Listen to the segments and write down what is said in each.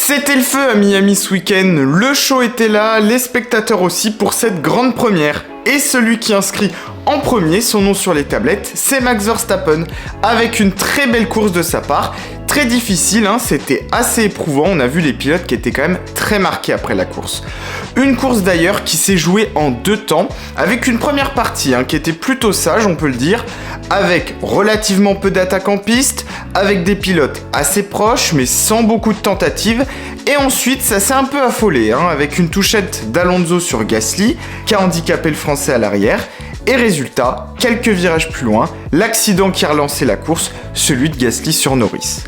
C'était le feu à Miami ce week-end, le show était là, les spectateurs aussi pour cette grande première. Et celui qui inscrit en premier son nom sur les tablettes, c'est Max Verstappen, avec une très belle course de sa part. Très difficile, c'était assez éprouvant, on a vu les pilotes qui étaient quand même très marqués après la course. Une course d'ailleurs qui s'est jouée en 2 temps, avec une première partie qui était plutôt sage, on peut le dire, avec relativement peu d'attaques en piste, avec des pilotes assez proches mais sans beaucoup de tentatives, et ensuite ça s'est un peu affolé, avec une touchette d'Alonso sur Gasly, qui a handicapé le français à l'arrière, et résultat, quelques virages plus loin, l'accident qui a relancé la course, celui de Gasly sur Norris.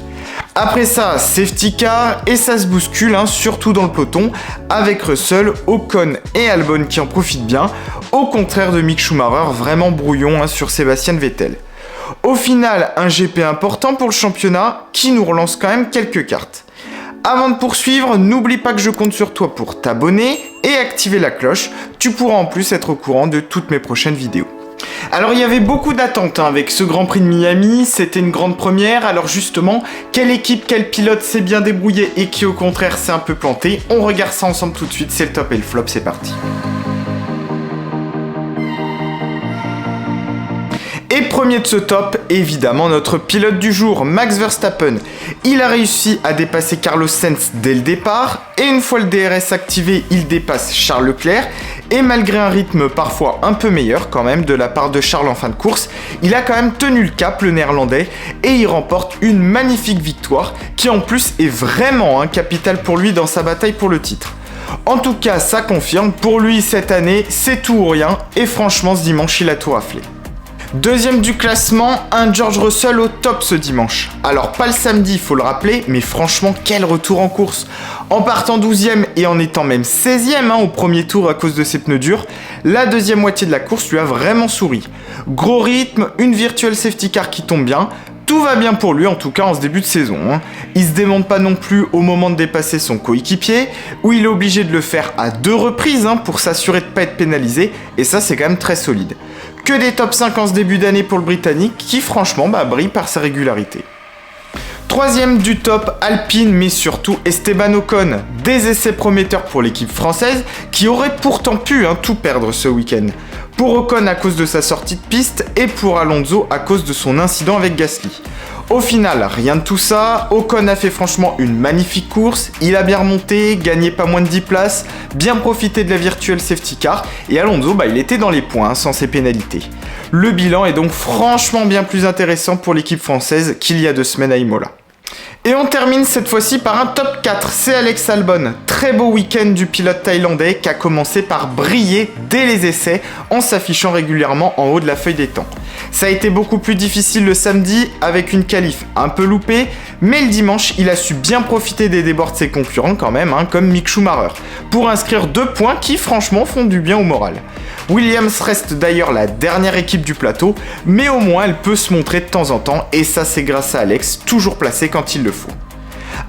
Après ça, safety car, et ça se bouscule, surtout dans le peloton, avec Russell, Ocon et Albon qui en profitent bien, au contraire de Mick Schumacher, vraiment brouillon sur Sébastien Vettel. Au final, un GP important pour le championnat, qui nous relance quand même quelques cartes. Avant de poursuivre, n'oublie pas que je compte sur toi pour t'abonner et activer la cloche, tu pourras en plus être au courant de toutes mes prochaines vidéos. Alors il y avait beaucoup d'attentes avec ce Grand Prix de Miami, c'était une grande première, alors justement, quelle équipe, quel pilote s'est bien débrouillé et qui au contraire s'est un peu planté, on regarde ça ensemble tout de suite, c'est le top et le flop, c'est parti. Et premier de ce top, évidemment notre pilote du jour, Max Verstappen. Il a réussi à dépasser Carlos Sainz dès le départ, et une fois le DRS activé, il dépasse Charles Leclerc, et malgré un rythme parfois un peu meilleur quand même de la part de Charles en fin de course, il a quand même tenu le cap, le néerlandais, et il remporte une magnifique victoire, qui en plus est vraiment capitale pour lui dans sa bataille pour le titre. En tout cas, ça confirme, pour lui cette année, c'est tout ou rien, et franchement ce dimanche il a tout raflé. Deuxième du classement, un George Russell au top ce dimanche. Alors pas le samedi, il faut le rappeler, mais franchement quel retour en course. En partant 12e et en étant même 16e au premier tour à cause de ses pneus durs, la deuxième moitié de la course lui a vraiment souri. Gros rythme, une virtual safety car qui tombe bien, tout va bien pour lui en tout cas en ce début de saison. Il se démonte pas non plus au moment de dépasser son coéquipier, où il est obligé de le faire à 2 reprises pour s'assurer de pas être pénalisé, et ça c'est quand même très solide. Que des top 5 en ce début d'année pour le Britannique qui franchement brille par sa régularité. Troisième du top, Alpine, mais surtout Esteban Ocon. Des essais prometteurs pour l'équipe française qui aurait pourtant pu tout perdre ce week-end. Pour Ocon à cause de sa sortie de piste et pour Alonso à cause de son incident avec Gasly. Au final, rien de tout ça, Ocon a fait franchement une magnifique course, il a bien remonté, gagné pas moins de 10 places, bien profité de la virtuelle safety car, et Alonso il était dans les points sans ses pénalités. Le bilan est donc franchement bien plus intéressant pour l'équipe française qu'il y a 2 semaines à Imola. Et on termine cette fois-ci par un top 4, c'est Alex Albon. Très beau week-end du pilote thaïlandais qui a commencé par briller dès les essais en s'affichant régulièrement en haut de la feuille des temps. Ça a été beaucoup plus difficile le samedi avec une qualif un peu loupée, mais le dimanche il a su bien profiter des débords de ses concurrents quand même, comme Mick Schumacher, pour inscrire 2 points qui franchement font du bien au moral. Williams reste d'ailleurs la dernière équipe du plateau, mais au moins elle peut se montrer de temps en temps, et ça c'est grâce à Alex, toujours placé quand il le faut.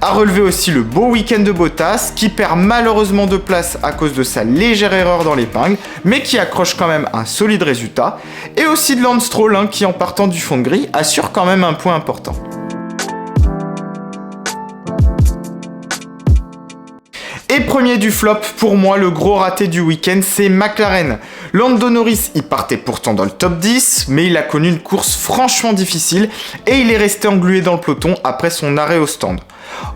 À relever aussi le beau week-end de Bottas, qui perd malheureusement de place à cause de sa légère erreur dans l'épingle, mais qui accroche quand même un solide résultat, et aussi de Lance Stroll qui en partant du fond de grille assure quand même un point important. Et premier du flop, pour moi, le gros raté du week-end, c'est McLaren. Lando Norris, il partait pourtant dans le top 10, mais il a connu une course franchement difficile et il est resté englué dans le peloton après son arrêt au stand.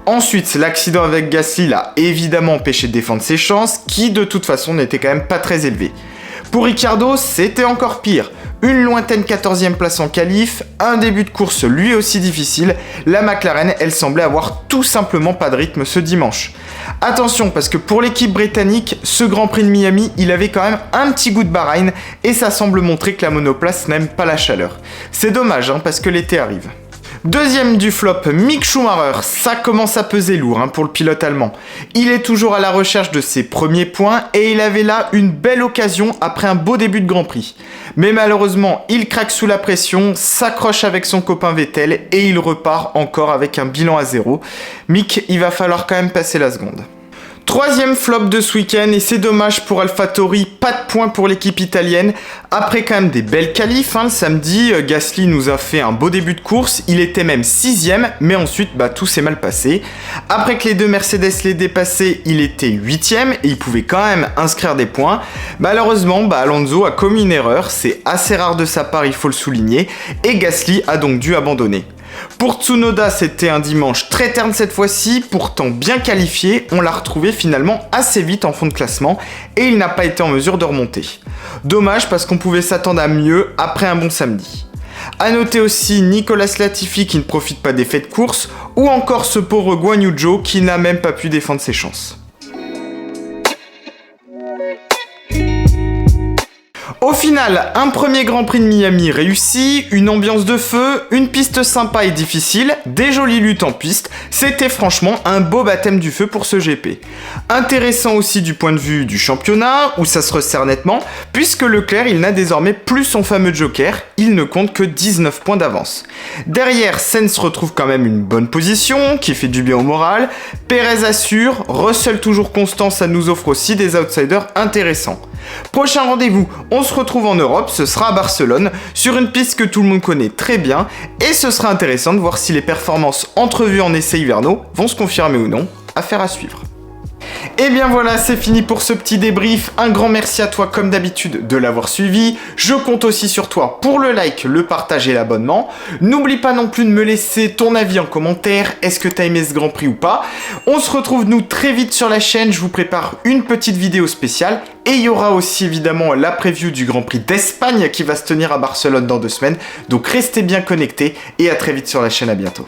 Ensuite, l'accident avec Gasly l'a évidemment empêché de défendre ses chances, qui de toute façon n'étaient quand même pas très élevées. Pour Ricciardo, c'était encore pire. Une lointaine 14e place en qualif, un début de course lui aussi difficile, la McLaren, elle semblait avoir tout simplement pas de rythme ce dimanche. Attention, parce que pour l'équipe britannique, ce Grand Prix de Miami, il avait quand même un petit goût de Bahreïn, et ça semble montrer que la monoplace n'aime pas la chaleur. C'est dommage, parce que l'été arrive. Deuxième du flop, Mick Schumacher, ça commence à peser lourd pour le pilote allemand. Il est toujours à la recherche de ses premiers points et il avait là une belle occasion après un beau début de Grand Prix. Mais malheureusement, il craque sous la pression, s'accroche avec son copain Vettel et il repart encore avec un bilan à 0. Mick, il va falloir quand même passer la seconde. Troisième flop de ce week-end, et c'est dommage pour AlphaTauri, pas de points pour l'équipe italienne. Après quand même des belles qualifs, le samedi, Gasly nous a fait un beau début de course, il était même 6ème, mais ensuite tout s'est mal passé. Après que les deux Mercedes l'aient dépassé, il était 8ème et il pouvait quand même inscrire des points. Malheureusement, Alonso a commis une erreur, c'est assez rare de sa part, il faut le souligner, et Gasly a donc dû abandonner. Pour Tsunoda, c'était un dimanche très terne cette fois-ci, pourtant bien qualifié, on l'a retrouvé finalement assez vite en fond de classement et il n'a pas été en mesure de remonter. Dommage parce qu'on pouvait s'attendre à mieux après un bon samedi. A noter aussi Nicolas Latifi qui ne profite pas des faits de course, ou encore ce pauvre Guan Yu Zhou qui n'a même pas pu défendre ses chances. Au final, un premier Grand Prix de Miami réussi, une ambiance de feu, une piste sympa et difficile, des jolies luttes en piste, c'était franchement un beau baptême du feu pour ce GP. Intéressant aussi du point de vue du championnat, où ça se resserre nettement, puisque Leclerc il n'a désormais plus son fameux joker, il ne compte que 19 points d'avance. Derrière, Sainz retrouve quand même une bonne position, qui fait du bien au moral, Perez assure, Russell toujours constant, ça nous offre aussi des outsiders intéressants. Prochain rendez-vous, on se retrouve en Europe, ce sera à Barcelone, sur une piste que tout le monde connaît très bien, et ce sera intéressant de voir si les performances entrevues en essais hivernaux vont se confirmer ou non, affaire à suivre. Et bien voilà, c'est fini pour ce petit débrief. Un grand merci à toi comme d'habitude de l'avoir suivi. Je compte aussi sur toi pour le like, le partage et l'abonnement. N'oublie pas non plus de me laisser ton avis en commentaire. Est-ce que t'as aimé ce Grand Prix ou pas? On se retrouve nous très vite sur la chaîne. Je vous prépare une petite vidéo spéciale. Et il y aura aussi évidemment la preview du Grand Prix d'Espagne qui va se tenir à Barcelone dans 2 semaines. Donc restez bien connectés et à très vite sur la chaîne, à bientôt.